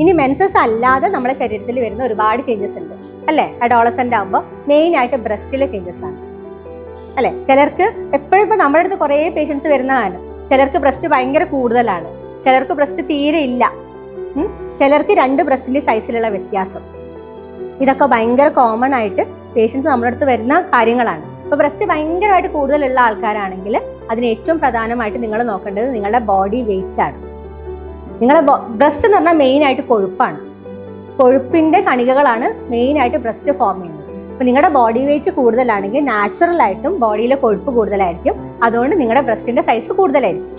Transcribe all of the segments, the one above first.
ഇനി മെൻസസ് അല്ലാതെ നമ്മുടെ ശരീരത്തിൽ വരുന്ന ഒരുപാട് ചേഞ്ചസ് ഉണ്ട് അല്ലേ? അഡോളസെന്റ് ആകുമ്പോൾ മെയിൻ ആയിട്ട് ബ്രസ്റ്റിലെ ചേഞ്ചസ് ആണ് അല്ലെ. ചിലർക്ക് എപ്പോഴും ഇപ്പൊ നമ്മുടെ അടുത്ത് കുറേ പേഷ്യൻസ് വരുന്നതാണ്. ചിലർക്ക് ബ്രസ്റ്റ് ഭയങ്കര കൂടുതലാണ്, ചിലർക്ക് ബ്രസ്റ്റ് തീരെ ഇല്ല, ചിലർക്ക് 2 ബ്രസ്റ്റിന്റെ സൈസിലുള്ള വ്യത്യാസം. ഇതൊക്കെ ഭയങ്കര കോമൺ ആയിട്ട് പേഷ്യൻസ് നമ്മുടെ അടുത്ത് വരുന്ന കാര്യങ്ങളാണ്. അപ്പോൾ ബ്രസ്റ്റ് ഭയങ്കരമായിട്ട് കൂടുതലുള്ള ആൾക്കാരാണെങ്കിൽ അതിന് ഏറ്റവും പ്രധാനമായിട്ട് നിങ്ങൾ നോക്കേണ്ടത് നിങ്ങളുടെ ബോഡി വെയിറ്റ് ആണ്. നിങ്ങളുടെ ബ്രസ്റ്റ് എന്ന് പറഞ്ഞാൽ മെയിൻ ആയിട്ട് കൊഴുപ്പാണ്. കൊഴുപ്പിന്റെ കണികകളാണ് മെയിൻ ആയിട്ട് ബ്രസ്റ്റ് ഫോം ചെയ്യുന്നത്. അപ്പോൾ നിങ്ങളുടെ ബോഡി വെയിറ്റ് കൂടുതലാണെങ്കിൽ നാച്ചുറൽ ആയിട്ടും ബോഡിയിലെ കൊഴുപ്പ് കൂടുതലായിരിക്കും. അതുകൊണ്ട് നിങ്ങളുടെ ബ്രസ്റ്റിന്റെ സൈസ് കൂടുതലായിരിക്കും.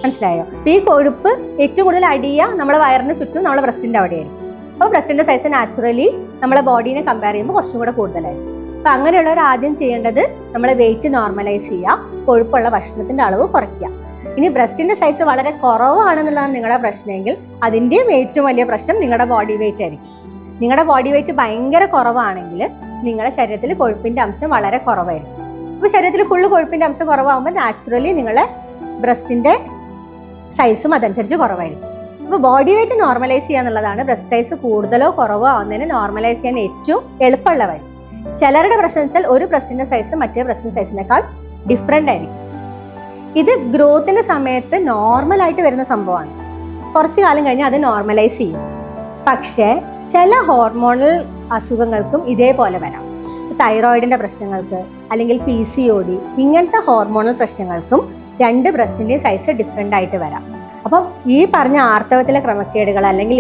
മനസ്സിലായോ? അപ്പോൾ ഈ കൊഴുപ്പ് ഏറ്റവും കൂടുതൽ അടിയ നമ്മുടെ വയറിന് ചുറ്റും നമ്മുടെ ബ്രസ്റ്റിന്റെ അവിടെയായിരിക്കും. അപ്പോൾ ബ്രസ്റ്റിന്റെ സൈസ് നാച്ചുറലി നമ്മളെ ബോഡീനെ കമ്പയർ ചെയ്യുമ്പോൾ കുറച്ചും കൂടെ കൂടുതലായിരിക്കും. അപ്പോൾ അങ്ങനെയുള്ളവർ ആദ്യം ചെയ്യേണ്ടത് നമ്മളെ വെയിറ്റ് നോർമലൈസ് ചെയ്യുക, കൊഴുപ്പുള്ള ഭക്ഷണത്തിന്റെ അളവ് കുറയ്ക്കുക. ഇനി ബ്രസ്റ്റിന്റെ സൈസ് വളരെ കുറവാണെന്നുള്ളതാണ് നിങ്ങളുടെ പ്രശ്നമെങ്കിൽ അതിൻ്റെയും ഏറ്റവും വലിയ പ്രശ്നം നിങ്ങളുടെ ബോഡി വെയിറ്റ് ആയിരിക്കും. നിങ്ങളുടെ ബോഡി വെയിറ്റ് ഭയങ്കര കുറവാണെങ്കിൽ നിങ്ങളുടെ ശരീരത്തിൽ കൊഴുപ്പിന്റെ അംശം വളരെ കുറവായിരിക്കും. അപ്പോൾ ശരീരത്തിൽ ഫുള്ള് കൊഴുപ്പിന്റെ അംശം കുറവാകുമ്പോൾ നാച്ചുറലി നിങ്ങളെ ബ്രസ്റ്റിന്റെ സൈസും അതനുസരിച്ച് കുറവായിരിക്കും. അപ്പോൾ ബോഡി വെയിറ്റ് നോർമലൈസ് ചെയ്യുക എന്നുള്ളതാണ് ബ്രസ്റ്റ് സൈസ് കൂടുതലോ കുറവോ ആവുന്നതിന് നോർമലൈസ് ചെയ്യാൻ ഏറ്റവും എളുപ്പമുള്ള വഴി. ചിലരുടെ പ്രശ്നം വെച്ചാൽ ഒരു ബ്രസ്റ്റിന്റെ സൈസ് മറ്റേ ബ്രസ്റ്റിന്റെ സൈസിനേക്കാൾ ഡിഫറെൻ്റ് ആയിരിക്കും. ഇത് ഗ്രോത്തിന്റെ സമയത്ത് നോർമലായിട്ട് വരുന്ന സംഭവമാണ്. കുറച്ച് കാലം കഴിഞ്ഞ് അത് നോർമലൈസ് ചെയ്യും. പക്ഷേ ചില ഹോർമോണൽ അസുഖങ്ങൾക്കും ഇതേപോലെ വരാം. തൈറോയിഡിന്റെ പ്രശ്നങ്ങൾക്ക് അല്ലെങ്കിൽ PCOD ഇങ്ങനത്തെ ഹോർമോണൽ പ്രശ്നങ്ങൾക്കും 2 ബ്രസ്റ്റിന്റെ സൈസ് ഡിഫറെൻ്റ് ആയിട്ട് വരാം. അപ്പം ഈ പറഞ്ഞ ആർത്തവത്തിലെ ക്രമക്കേടുകൾ അല്ലെങ്കിൽ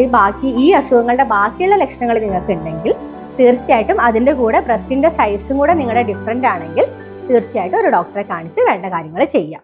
ഈ അസുഖങ്ങളുടെ ബാക്കിയുള്ള ലക്ഷണങ്ങൾ നിങ്ങൾക്ക് ഉണ്ടെങ്കിൽ തീർച്ചയായിട്ടും അതിൻ്റെ കൂടെ ബ്രസ്റ്റിന്റെ സൈസും കൂടെ നിങ്ങളുടെ ഡിഫറെൻ്റ് ആണെങ്കിൽ തീർച്ചയായിട്ടും ഒരു ഡോക്ടറെ കാണിച്ച് വേണ്ട കാര്യങ്ങൾ ചെയ്യാം.